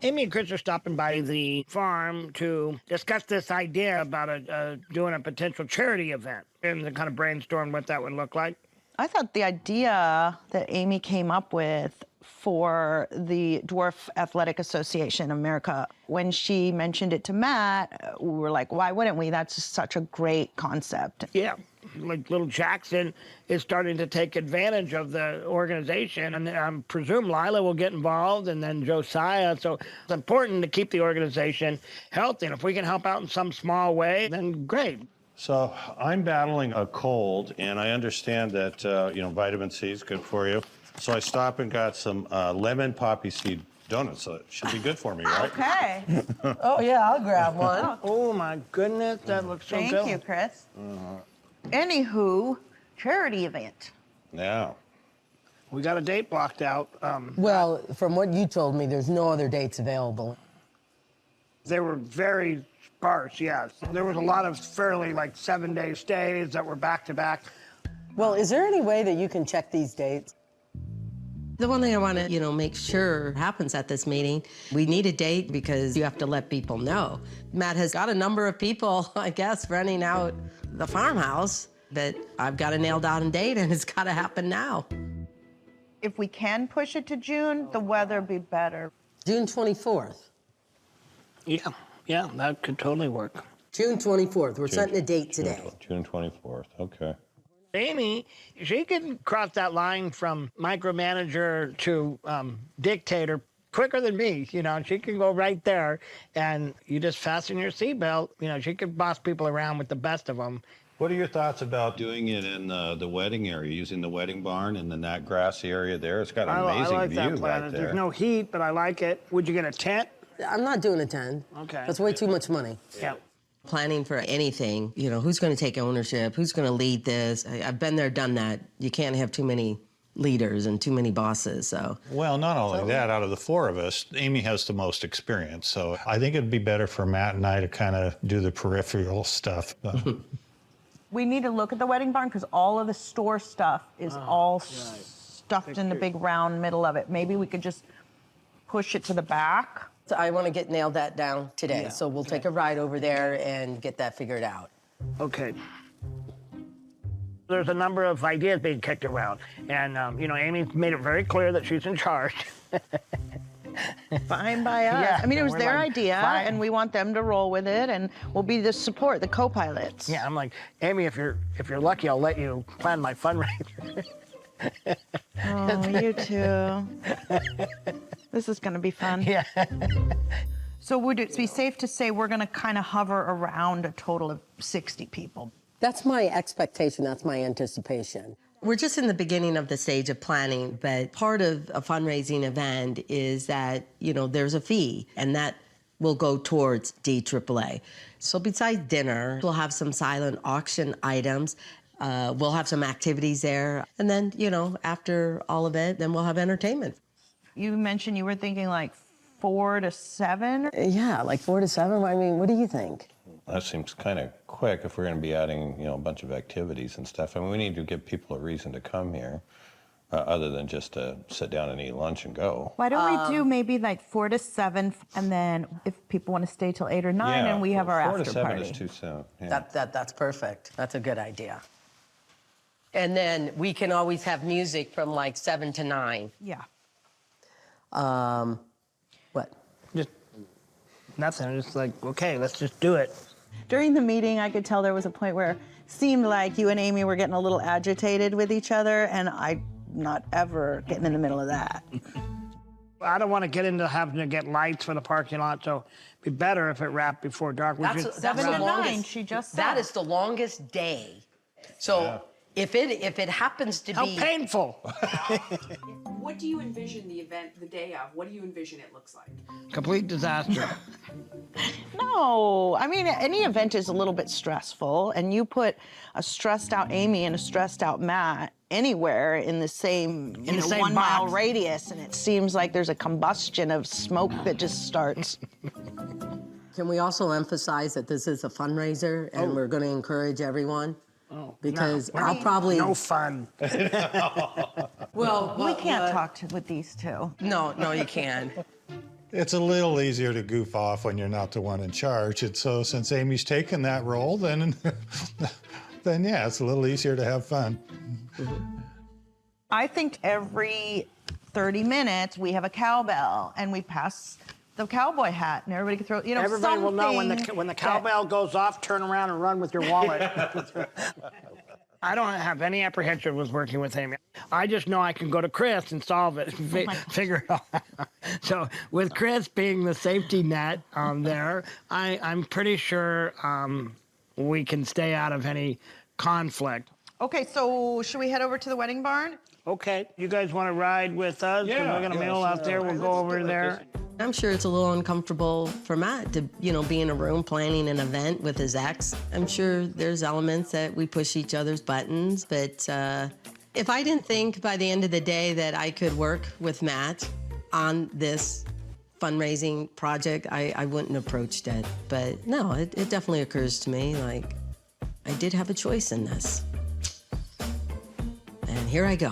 Amy and Chris are stopping by the farm to discuss this idea about doing a potential charity event and to kind of brainstorm what that would look like. I thought the idea that Amy came up with for the Dwarf Atheltic Association of America, when she mentioned it to Matt, we were like, why wouldn't we? That's such a great concept. Yeah, like little Jackson is starting to take advantage of the organization, and I presume Lila will get involved, and then Josiah. So it's important to keep the organization healthy, and if we can help out in some small way, then great. So I'm battling a cold, and I understand that, vitamin C is good for you. So I stopped and got some lemon poppy seed donuts. So it should be good for me, right? Okay. Oh, yeah, I'll grab one. Oh, my goodness, that looks so good. Thank you, Chris. Anywho, charity event. Yeah. We got a date blocked out. Well, from what you told me, there's no other dates available. They were very sparse, yes. There was a lot of fairly 7-day stays that were back-to-back. Well, is there any way that you can check these dates? The one thing I want to, make sure happens at this meeting, we need a date because you have to let people know. Matt has got a number of people, I guess, renting out the farmhouse, but I've got to nail down a date and it's got to happen now. If we can push it to June, the weather be better. June 24th. Yeah, that could totally work. June 24th. We're setting a date today. June 24th, okay. Amy, she can cross that line from micromanager to dictator quicker than me. She can go right there, and you just fasten your seatbelt. She could boss people around with the best of them. What are your thoughts about doing it in the wedding area, using the wedding barn and then that grassy area there? It's got an amazing I like view that plan. back there. There's no heat, but I like it. Would you get a tent? I'm not doing a 10. Okay. That's way too much money. Yeah. Planning for anything, who's going to take ownership? Who's going to lead this? I've been there, done that. You can't have too many leaders and too many bosses, so. Well, not only that, out of the four of us, Amy has the most experience. So I think it'd be better for Matt and I to kind of do the peripheral stuff. We need to look at the wedding barn because all of the store stuff is stuffed in the big round middle of it. Maybe we could just push it to the back. So I want to get nailed that down today. So we'll take a ride over there and get that figured out. Okay. There's a number of ideas being kicked around, and Amy's made it very clear that she's in charge. Fine by us. Yeah, I mean, it was we're their like, idea, fine. and we want them to roll with it, and we'll be the support, the co-pilots. Yeah, I'm like, Amy, if you're lucky, I'll let you plan my fundraiser. Oh, you too. This is going to be fun. Yeah. So would it be safe to say we're going to kind of hover around a total of 60 people? That's my expectation. That's my anticipation. We're just in the beginning of the stage of planning, but part of a fundraising event is that, there's a fee, and that will go towards DAAA. So besides dinner, we'll have some silent auction items. We'll have some activities there. And then, after all of it, then we'll have entertainment. You mentioned you were thinking 4 to 7? Yeah, 4 to 7. I mean, what do you think? That seems kind of quick if we're going to be adding, a bunch of activities and stuff. I mean, we need to give people a reason to come here, other than just to sit down and eat lunch and go. Why don't we do maybe 4 to 7, and then if people want to stay till 8 or 9, and we have our after 4 to 7 party. is too soon. Yeah. That's perfect. That's a good idea. And then we can always have music from 7 to 9. Yeah. What? Just nothing. Just okay, let's just do it. During the meeting, I could tell there was a point where it seemed like you and Amy were getting a little agitated with each other, and I'm not ever getting in the middle of that. I don't want to get into having to get lights for the parking lot, so it'd be better if it wrapped before dark. That's 7 the to 9, longest, she just said. That is the longest day. So if it happens to How be... painful. What do you envision the event the day of? What do you envision it looks like? Complete disaster. No, I mean, any event is a little bit stressful, and you put a stressed out Amy and a stressed out Matt anywhere in the same 1 mile box. radius, and it seems like there's a combustion of smoke that just starts. Can we also emphasize that this is a fundraiser, and we're going to encourage everyone? Because I'll probably... No fun. Well, We can't talk with these two. No, you can. It's a little easier to goof off when you're not the one in charge. And so since Amy's taken that role, then, then yeah, it's a little easier to have fun. I think every 30 minutes we have a cowbell and we pass the cowboy hat and everybody can throw, you know, Everybody will know when the something cowbell goes off, turn around and run with your wallet. I don't have any apprehension with working with Amy. I just know I can go to Chris and solve it, figure it out. So with Chris being the safety net there, I'm pretty sure we can stay out of any conflict. Okay, so should we head over to the wedding barn? Okay, you guys want to ride with us? Yeah, We're gonna meal out there. We'll go over there. I'm sure it's a little uncomfortable for Matt to, be in a room planning an event with his ex. I'm sure there's elements that we push each other's buttons, but if I didn't think by the end of the day that I could work with Matt on this fundraising project, I wouldn't have approached it. But no, it definitely occurs to me, like, I did have a choice in this. And here I go.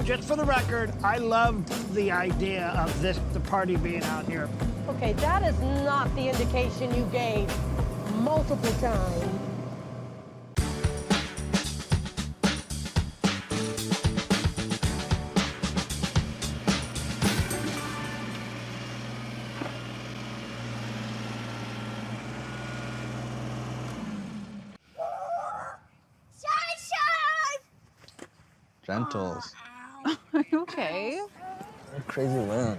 Just for the record, I loved the idea of the party being out here. Okay, that is not the indication you gave multiple times. Gentles. Are you okay? Crazy wind.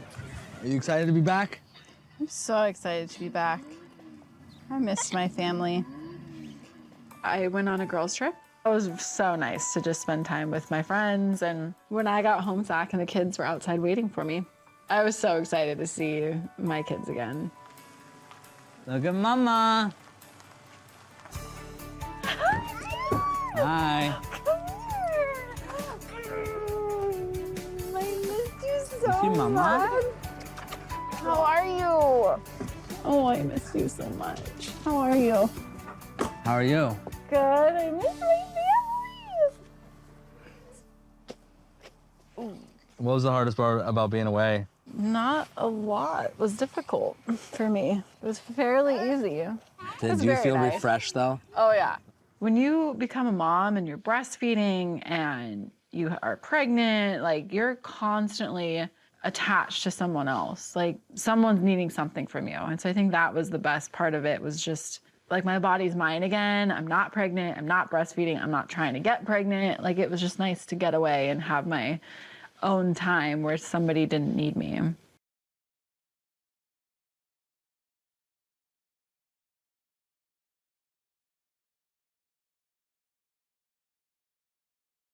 Are you excited to be back? I'm so excited to be back. I missed my family. I went on a girls' trip. It was so nice to just spend time with my friends. And when I got home, Zach and the kids were outside waiting for me. I was so excited to see my kids again. Look at Mama. Hi. So Mama. much. How are you? Oh, I miss you so much. How are you? How are you? Good. I miss my family. What was the hardest part about being away? Not a lot. It was difficult for me. It was fairly easy. Did you feel refreshed though? Oh yeah. When you become a mom and you're breastfeeding and you are pregnant, like you're constantly attached to someone else. Like someone's needing something from you. And so I think that was the best part of it, was just like my body's mine again. I'm not pregnant. I'm not breastfeeding. I'm not trying to get pregnant. Like it was just nice to get away and have my own time where somebody didn't need me.